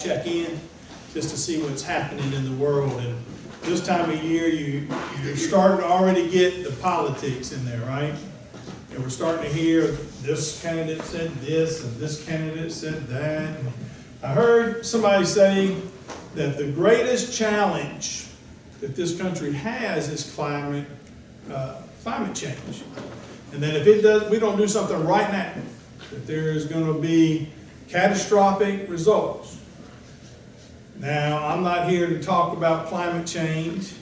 check in just to see what's happening in the world. And this time of year, you're starting to already get the politics in there, right? And we're starting to hear this candidate said this and this candidate said that. I heard somebody say that the greatest challenge that this country has is climate change. And that if we don't do something right now, that there is going to be catastrophic results. Now, I'm not here to talk about climate change,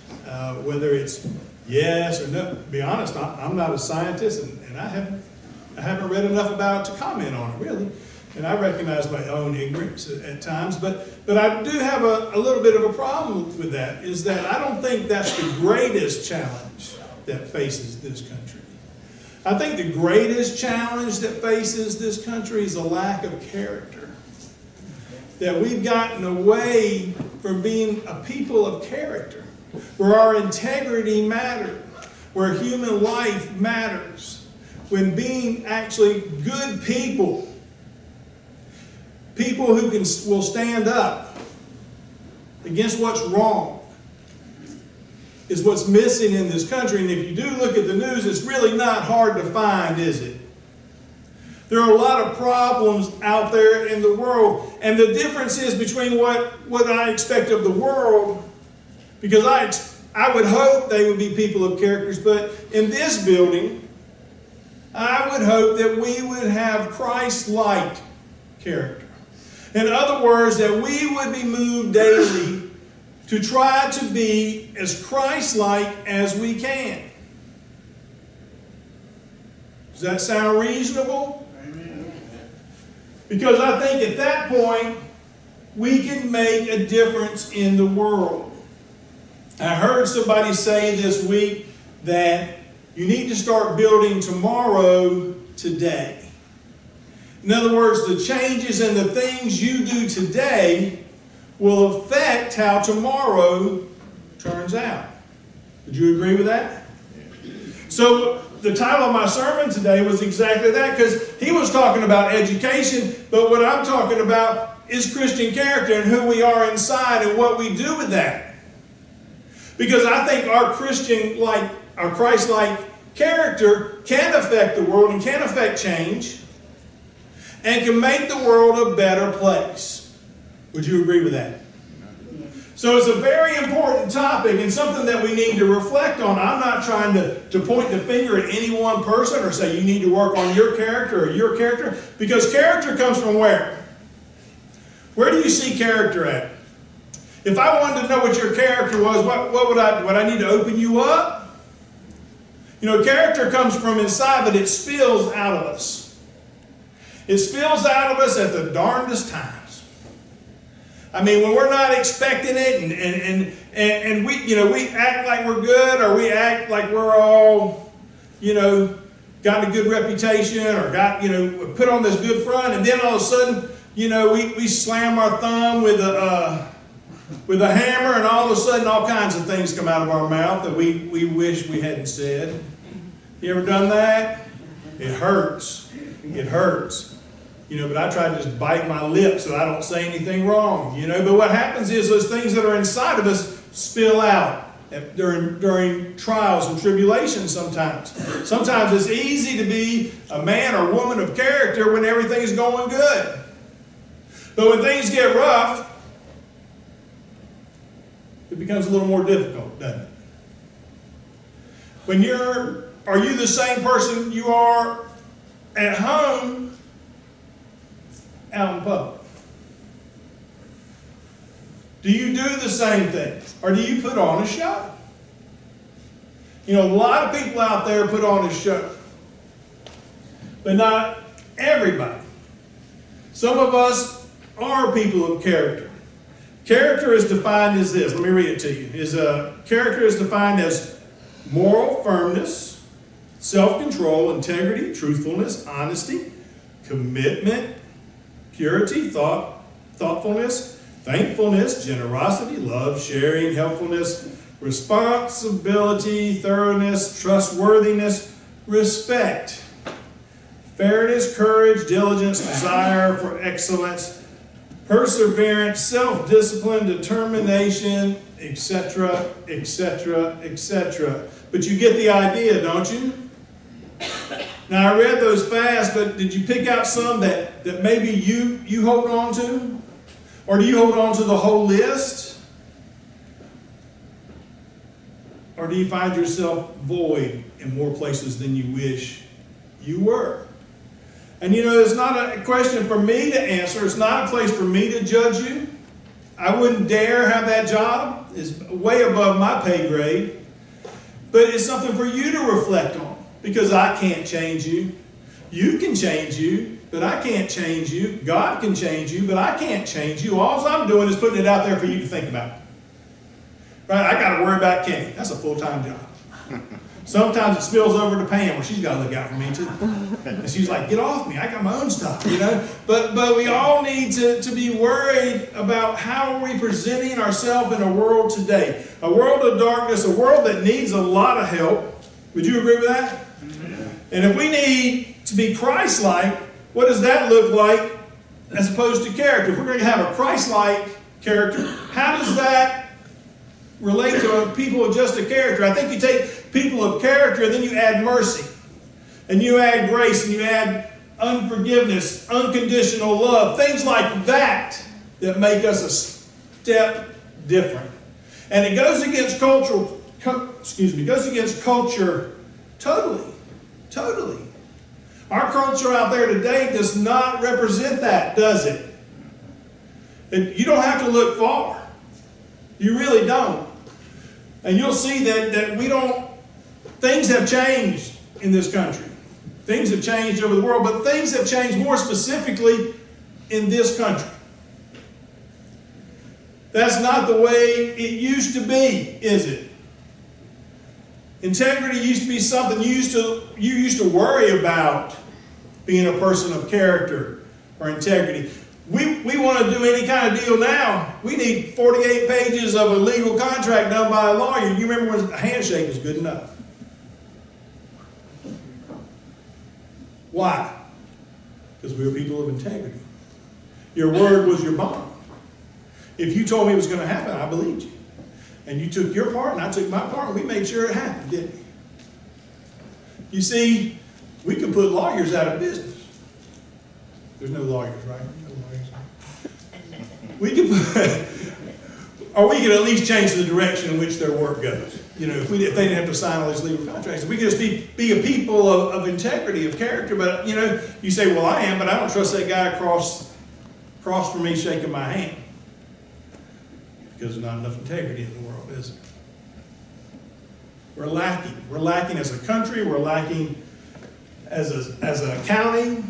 whether it's yes or no. To be honest, I'm not a scientist, and I haven't read enough about it to comment on it, really. And I recognize my own ignorance at times, but I do have a little bit of a problem with that, is that I don't think that's the greatest challenge that faces this country. I think the greatest challenge that faces this country is a lack of character. That we've gotten away from being a people of character, where our integrity matters, where human life matters, when being actually good people who will stand up against what's wrong, is what's missing in this country. And if you do look at the news, it's really not hard to find, is it? There are a lot of problems out there in the world, and the difference is between what I expect of the world, because I would hope they would be people of characters, but in this building, I would hope that we would have Christ-like character. In other words, that we would be moved daily to try to be as Christ-like as we can. Does that sound reasonable? Because I think at that point, we can make a difference in the world. I heard somebody say this week that you need to start building tomorrow today. In other words, the changes and the things you do today will affect how tomorrow turns out. Would you agree with that? So, the title of my sermon today was exactly that, because he was talking about education, but what I'm talking about is Christian character and who we are inside and what we do with that. Because I think our Christ-like character can affect the world and can affect change and can make the world a better place. Would you agree with that? So it's a very important topic and something that we need to reflect on. I'm not trying to point the finger at any one person or say you need to work on your character or your character, because character comes from where? Where do you see character at? If I wanted to know what your character was, would I need to open you up? You know, character comes from inside, but it spills out of us. It spills out of us at the darndest times. I mean, when we're not expecting it, and we act like we're good, or we act like we're all, got a good reputation, or got, put on this good front, and then all of a sudden, we slam our thumb with a hammer, and all of a sudden all kinds of things come out of our mouth that we wish we hadn't said. You ever done that? It hurts. It hurts. But I try to just bite my lip so I don't say anything wrong, But what happens is those things that are inside of us spill out during trials and tribulations sometimes. Sometimes it's easy to be a man or woman of character when everything's going good. But when things get rough, it becomes a little more difficult, doesn't it? Are you the same person you are at home out in public? Do you do the same things? Or do you put on a show? A lot of people out there put on a show. But not everybody. Some of us are people of character. Character is defined as this. Let me read it to you. Character is defined as moral firmness, self-control, integrity, truthfulness, honesty, commitment, purity, thoughtfulness, thankfulness, generosity, love, sharing, helpfulness, responsibility, thoroughness, trustworthiness, respect, fairness, courage, diligence, desire for excellence, perseverance, self-discipline, determination, etc., etc., etc. But you get the idea, don't you? Now, I read those fast, but did you pick out some that maybe you hold on to? Or do you hold on to the whole list? Or do you find yourself void in more places than you wish you were? And you know, it's not a question for me to answer. It's not a place for me to judge you. I wouldn't dare have that job. It's way above my pay grade. But it's something for you to reflect on, because I can't change you. You can change you, but I can't change you. God can change you, but I can't change you. All I'm doing is putting it out there for you to think about. Right? I got to worry about Kenny. That's a full-time job. Sometimes it spills over to Pam, where she's got to look out for me too. And she's like, get off me, I got my own stuff, you know. But we all need to be worried about how are we presenting ourselves in a world today. A world of darkness, a world that needs a lot of help. Would you agree with that? Yeah. And if we need to be Christ-like, what does that look like as opposed to character? If we're going to have a Christ-like character, how does that relate to people of just a character? I think you take people of character and then you add mercy, and you add grace, and you add unforgiveness, unconditional love, things like that that make us a step different. And it goes against goes against culture totally. Our culture out there today does not represent that, does it? You don't have to look far. You really don't. And you'll see that things have changed in this country. Things have changed over the world, but things have changed more specifically in this country. That's not the way it used to be, is it? Integrity used to be something you used to worry about, being a person of character or integrity. We want to do any kind of deal now. We need 48 pages of a legal contract done by a lawyer. You remember when a handshake was good enough? Why? Because we were people of integrity. Your word was your bond. If you told me it was going to happen, I believed you. And you took your part and I took my part, and we made sure it happened, didn't we? You see, we could put lawyers out of business. There's no lawyers, right? No lawyers. We could or we could at least change the direction in which their work goes. You know, if they didn't have to sign all these legal contracts, we could just be a people of integrity, of character. But, you know, you say, well, I am, but I don't trust that guy across from me shaking my hand. Because there's not enough integrity in the world, is it? We're lacking. We're lacking as a country. We're lacking as a county.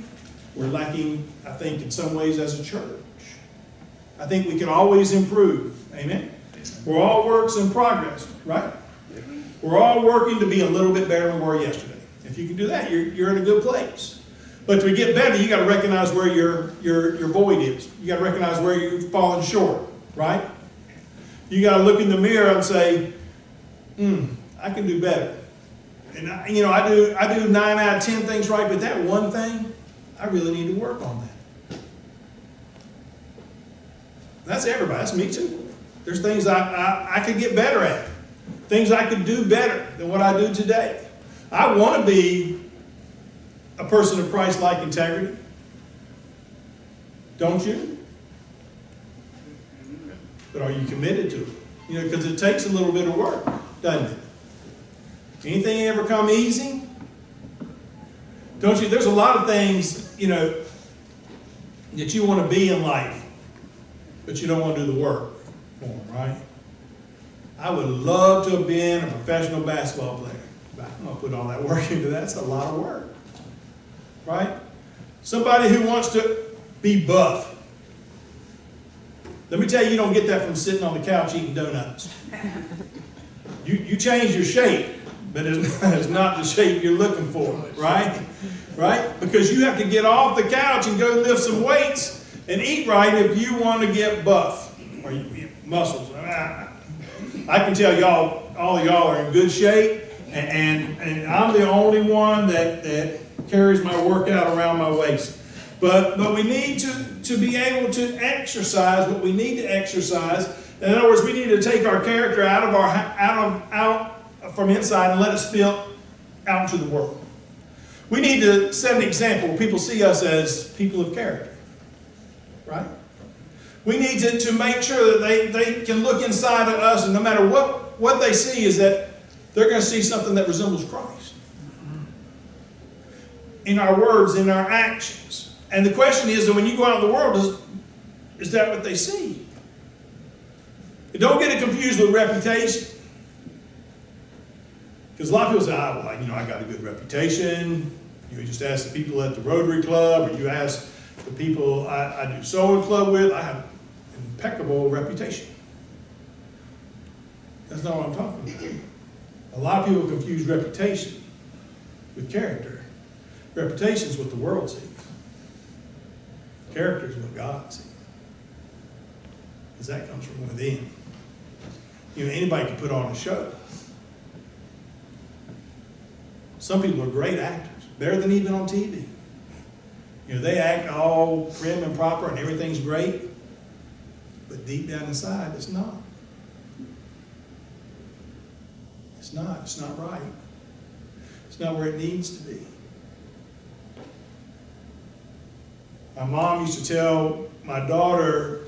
We're lacking, I think, in some ways as a church. I think we can always improve. Amen? We're all works in progress, right? We're all working to be a little bit better than we were yesterday. If you can do that, you're in a good place. But to get better, you got to recognize where your void is. You got to recognize where you've fallen short, right? You got to look in the mirror and say, I can do better. And I do 9 out of 10 things right, but that one thing, I really need to work on that. That's everybody. That's me too. There's things I could get better at. Things I could do better than what I do today. I want to be a person of Christ-like integrity. Don't you? But are you committed to it? You know, because it takes a little bit of work, doesn't it? Anything ever come easy? Don't you? There's a lot of things, you know, that you want to be in life, but you don't want to do the work for them, right? I would love to have been a professional basketball player, but I'm going to put all that work into that. That's a lot of work, right? Somebody who wants to be buff. Let me tell you, you don't get that from sitting on the couch eating donuts. You change your shape, but it's not the shape you're looking for, right? Right? Because you have to get off the couch and go lift some weights and eat right if you want to get buff or muscles. I can tell y'all, all of y'all are in good shape, and I'm the only one that carries my workout around my waist. But we need to be able to exercise what we need to exercise. In other words, we need to take our character out from inside and let it spill out into the world. We need to set an example where people see us as people of character. Right? We need to make sure that they can look inside of us, and no matter what they see, is that they're going to see something that resembles Christ. In our words, in our actions. And the question is that when you go out in the world, is that what they see? Don't get it confused with reputation. Because a lot of people say, I got a good reputation. You just ask the people at the Rotary Club, or you ask the people I do sewing club with, I have an impeccable reputation. That's not what I'm talking about. A lot of people confuse reputation with character. Reputation is what the world sees. Character is what God sees. Because that comes from within. Anybody can put on a show. Some people are great actors, better than even on TV. They act all prim and proper and everything's great, but deep down inside, it's not. It's not. It's not right. It's not where it needs to be. My mom used to tell my daughter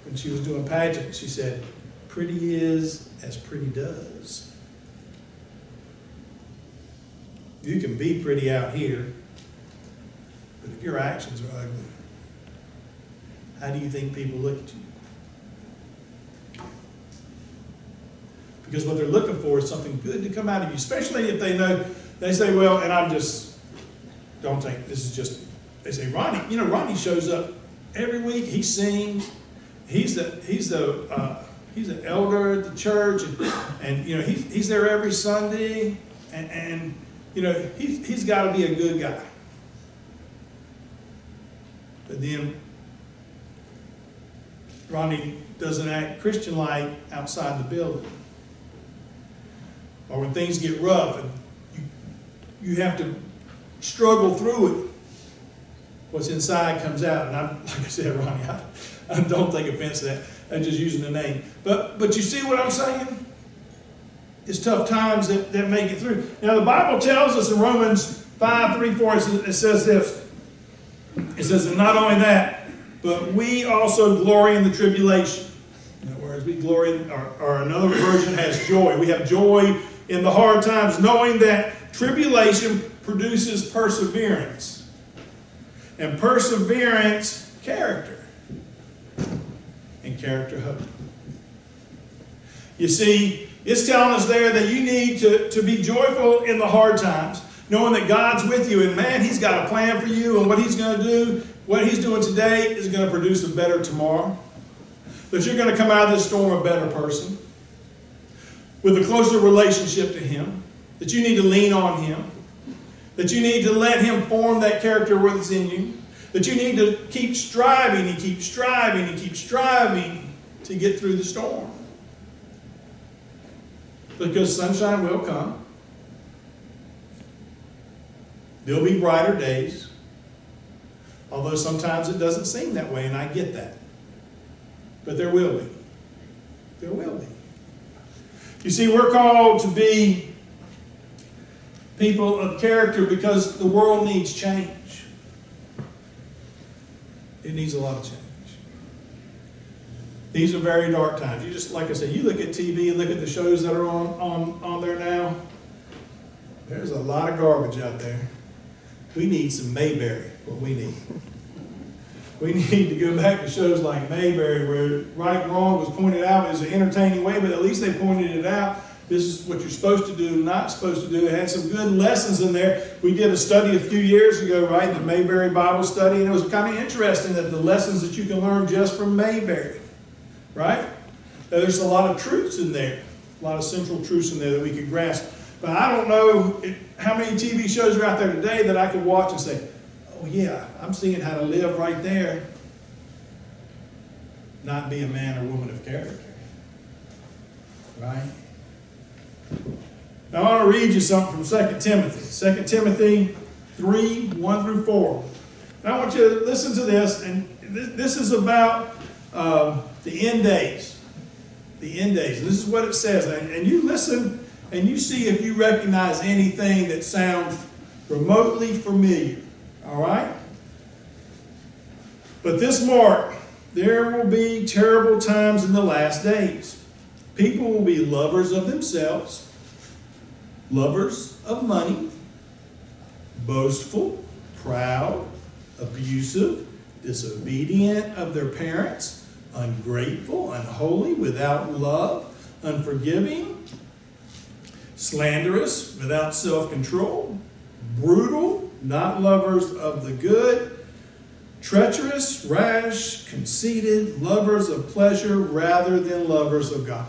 when she was doing pageants, she said, pretty is as pretty does. You can be pretty out here, but if your actions are ugly, how do you think people look at you? Because what they're looking for is something good to come out of you, especially if they know, they say, well, and don't think this is just, they say, Ronnie, Ronnie shows up every week, he sings, he's the elder at the church, and he's there every Sunday, and he's got to be a good guy. But then Ronnie doesn't act Christian-like outside the building. Or when things get rough and you have to struggle through it, what's inside comes out. And like I said, Ronnie, I don't take offense to that. I'm just using the name. But you see what I'm saying? It's tough times that make it through. Now the Bible tells us in Romans 5:3-4, it says this. It says that not only that, but we also glory in the tribulation. In other words, we glory in, or another version has joy. We have joy in the hard times, knowing that tribulation produces perseverance. And perseverance, character. And character, hope. You see, it's telling us there that you need to be joyful in the hard times, knowing that God's with you, and man, He's got a plan for you, and what He's going to do, what He's doing today is going to produce a better tomorrow. That you're going to come out of this storm a better person, with a closer relationship to Him, that you need to lean on Him, that you need to let Him form that character that's in you, that you need to keep striving and keep striving and keep striving to get through the storm. Because sunshine will come. There'll be brighter days. Although sometimes it doesn't seem that way, and I get that. But there will be. There will be. You see, we're called to be people of character because the world needs change. It needs a lot of change. These are very dark times. You just, like I said, you look at TV and look at the shows that are on there now. There's a lot of garbage out there. We need some Mayberry, what we need. We need to go back to shows like Mayberry, where right and wrong was pointed out as an entertaining way, but at least they pointed it out. This is what you're supposed to do, not supposed to do. It had some good lessons in there. We did a study a few years ago, right, the Mayberry Bible study, and it was kind of interesting that the lessons that you can learn just from Mayberry, right? There's a lot of truths in there, a lot of central truths in there that we could grasp. But I don't know how many TV shows are out there today that I could watch and say, oh yeah, I'm seeing how to live right there. Not be a man or woman of character. Right? Now I want to read you something from 2 Timothy. 2 Timothy 3:1-4. And I want you to listen to this, and this is about the end days. The end days. And this is what it says. And you listen, and you see if you recognize anything that sounds remotely familiar. All right? But this mark, there will be terrible times in the last days. People will be lovers of themselves, lovers of money, boastful, proud, abusive, disobedient of their parents, ungrateful, unholy, without love, unforgiving, slanderous, without self-control, brutal, not lovers of the good, treacherous, rash, conceited, lovers of pleasure rather than lovers of God.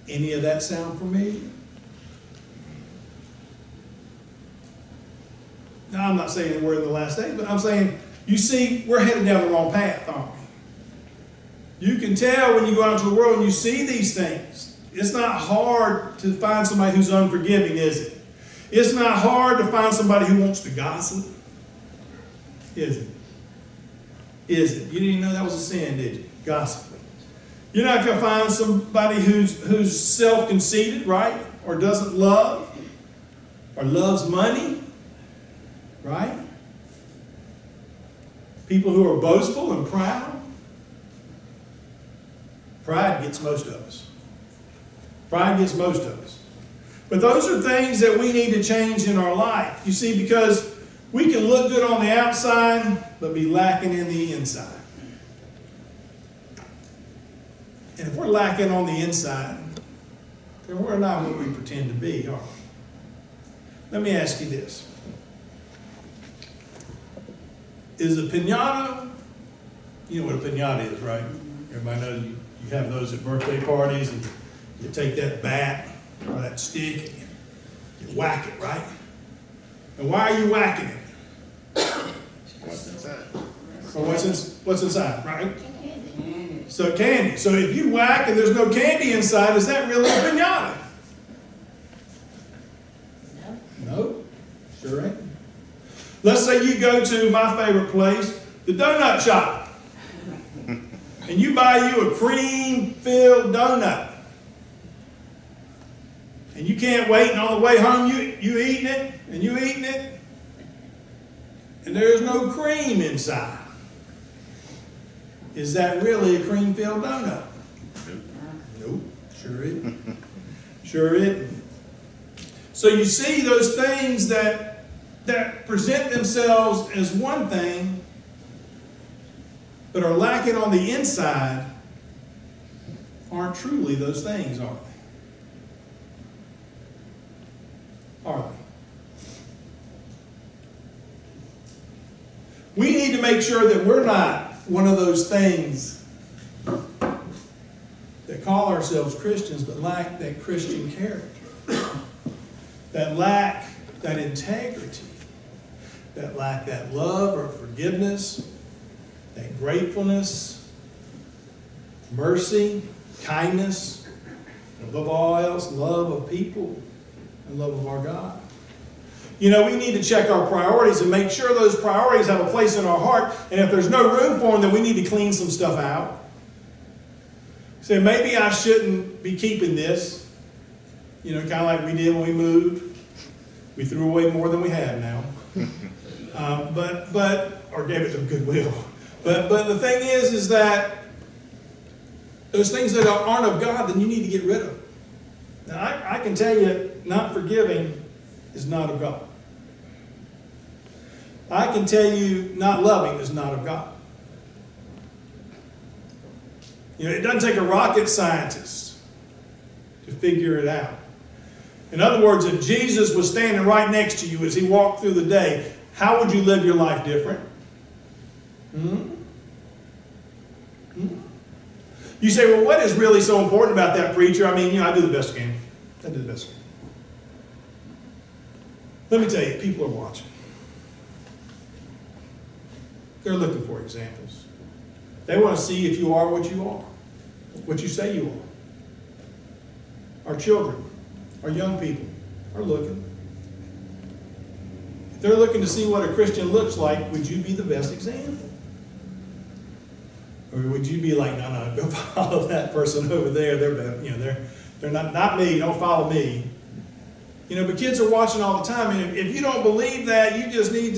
Any of that sound familiar? Now, I'm not saying we're in the last days, but I'm saying, you see, we're headed down the wrong path, aren't we? You can tell when you go out into the world and you see these things. It's not hard to find somebody who's unforgiving, is it? It's not hard to find somebody who wants to gossip, is it? Is it? You didn't know that was a sin, did you? Gossip. You're not going to find somebody who's self-conceited, right? Or doesn't love, or loves money, right? People who are boastful and proud. Pride gets most of us. Pride gets most of us. But those are things that we need to change in our life. You see, because we can look good on the outside, but be lacking in the inside. And if we're lacking on the inside, then we're not what we pretend to be, are we? Let me ask you this. Is a piñata, you know what a piñata is, right? Everybody knows you have those at birthday parties, and you take that bat or that stick and you whack it, right? And why are you whacking it? What's inside? Or what's inside, right? So candy. So if you whack and there's no candy inside, is that really a piñata? No. Sure ain't. Let's say you go to my favorite place, the donut shop, and you buy you a cream-filled donut. And you can't wait, and on the way home you eating it, and you eating it, and there's no cream inside. Is that really a cream-filled donut? Nope. Sure isn't. Sure isn't. So you see those things that present themselves as one thing, but are lacking on the inside, aren't truly those things, are they? Are they? We need to make sure that we're not one of those things that call ourselves Christians but lack that Christian character, that lack that integrity, that lack that love or forgiveness, that gratefulness, mercy, kindness, and above all else, love of people and love of our God. You know, we need to check our priorities and make sure those priorities have a place in our heart. And if there's no room for them, then we need to clean some stuff out. Say, maybe I shouldn't be keeping this. You know, kind of like we did when we moved. We threw away more than we had now. Or gave it to Goodwill. But the thing is that those things that aren't of God, then you need to get rid of them. Now, I can tell you, not forgiving is not of God. I can tell you, not loving is not of God. You know, it doesn't take a rocket scientist to figure it out. In other words, if Jesus was standing right next to you as he walked through the day, how would you live your life different? You say, well, what is really so important about that, preacher? I mean, you know, I do the best I can. I do the best I can. Let me tell you, people are watching. They're looking for examples. They want to see if you are what you are, what you say you are. Our children, our young people are looking. If they're looking to see what a Christian looks like, would you be the best example? Or would you be like, no, go follow that person over there. They're better. You know, they're not me. Don't follow me. You know, but kids are watching all the time. And if you don't believe that, you just need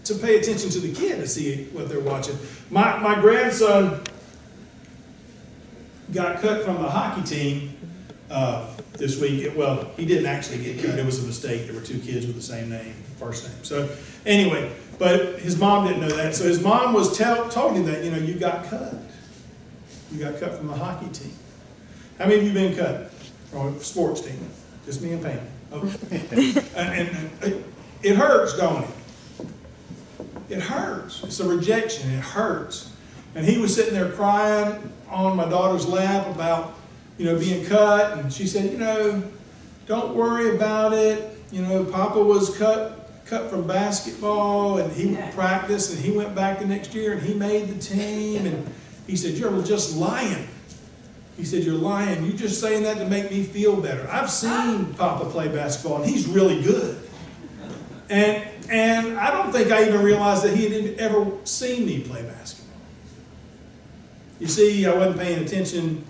to pay attention to the kid to see what they're watching. My grandson got cut from the hockey team this week. Well, he didn't actually get cut. It was a mistake. There were two kids with the same name, first name. So anyway, but his mom didn't know that. So his mom was told him that, you know, you got cut. You got cut from the hockey team. How many of you been cut from a sports team? Just me and Pam. Okay. and it hurts, don't it? It hurts. It's a rejection. It hurts. And he was sitting there crying on my daughter's lap about, you know, being cut. And she said, you know, don't worry about it. You know, Papa was cut from basketball, and he would practice, and he went back the next year, and he made the team. And he said, you're just lying. He said, you're lying. You're just saying that to make me feel better. I've seen Papa play basketball, and he's really good. And I don't think I even realized that he had ever seen me play basketball. You see, I wasn't paying attention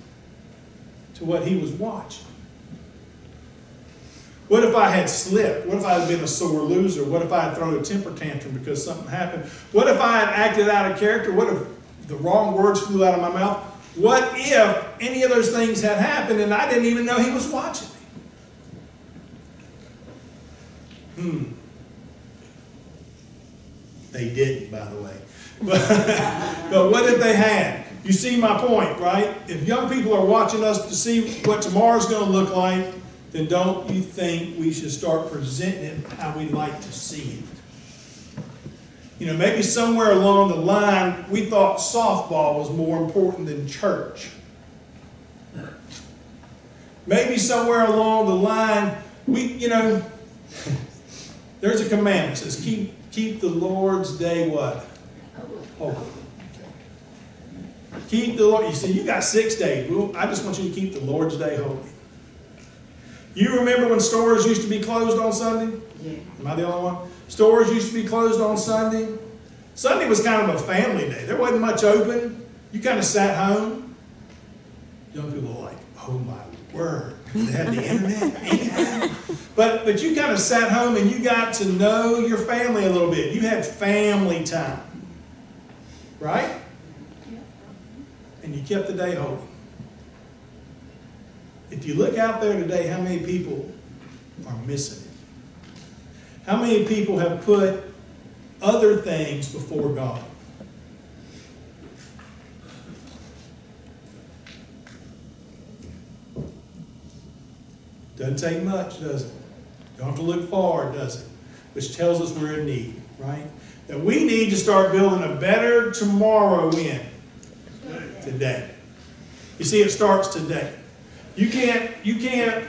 to what he was watching. What if I had slipped? What if I had been a sore loser? What if I had thrown a temper tantrum because something happened? What if I had acted out of character? What if the wrong words flew out of my mouth? What if any of those things had happened and I didn't even know he was watching me? They didn't, by the way. But what if they had? You see my point, right? If young people are watching us to see what tomorrow's going to look like, then don't you think we should start presenting it how we'd like to see it? You know, maybe somewhere along the line, we thought softball was more important than church. Maybe somewhere along the line, there's a commandment that says, keep the Lord's day what? Holy. Okay. Keep the Lord. You see, you got 6 days. Well, I just want you to keep the Lord's day holy. You remember when stores used to be closed on Sunday? Yeah. Am I the only one? Stores used to be closed on Sunday. Sunday was kind of a family day. There wasn't much open. You kind of sat home. Young people are like, oh my word. They had the internet. But you kind of sat home and you got to know your family a little bit. You had family time. Right? And you kept the day holy. If you look out there today, how many people are missing it? How many people have put other things before God? Doesn't take much, does it? Don't have to look far, does it? Which tells us we're in need, right? That we need to start building a better tomorrow in today. You see, it starts today. You can't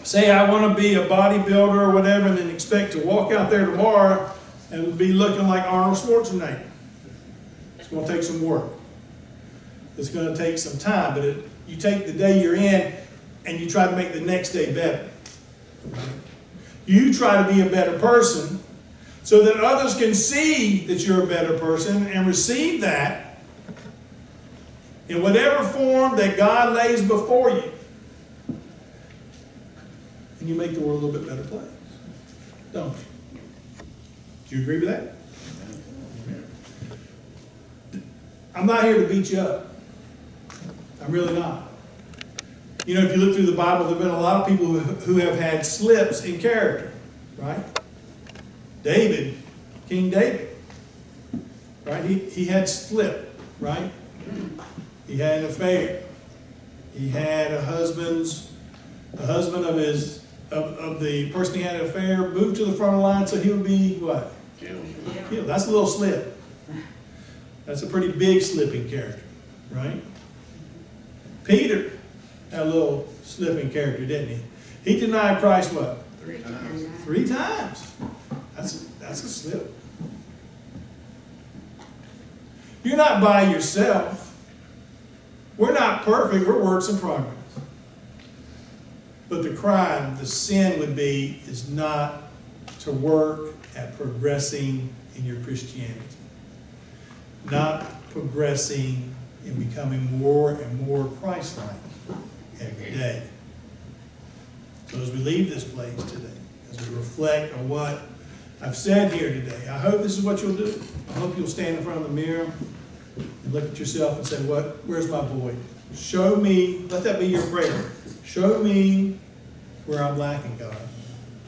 say I want to be a bodybuilder or whatever and then expect to walk out there tomorrow and be looking like Arnold Schwarzenegger. It's going to take some work. It's going to take some time, but you take the day you're in and you try to make the next day better. Right? You try to be a better person so that others can see that you're a better person and receive that in whatever form that God lays before you. And you make the world a little bit better place. Don't you? Do you agree with that? I'm not here to beat you up. I'm really not. You know, if you look through the Bible, there have been a lot of people who have had slips in character, right? David, King David, right? He had slip, right? He had an affair. He had a husband of the person he had an affair moved to the front of the line so he would be what? Killed. That's a little slip. That's a pretty big slip in character, right? Peter had a little slip in character, didn't he? He denied Christ what? 3 times. 3 times. That's a slip. You're not by yourself. We're not perfect. We're works in progress. But the crime, the sin would be, is not to work at progressing in your Christianity, not progressing in becoming more and more Christ-like every day. So as we leave this place today, as we reflect on what I've said here today, I hope this is what you'll do. I hope you'll stand in front of the mirror and look at yourself and say, where's my void? Show me, let that be your prayer. Show me where I'm lacking, God,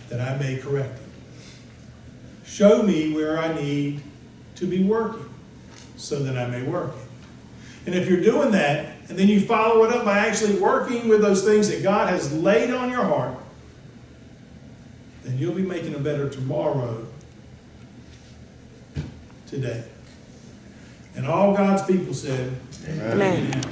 that I may correct it. Show me where I need to be working so that I may work it. And if you're doing that, and then you follow it up by actually working with those things that God has laid on your heart, then you'll be making a better tomorrow today. And all God's people said, Amen. Amen.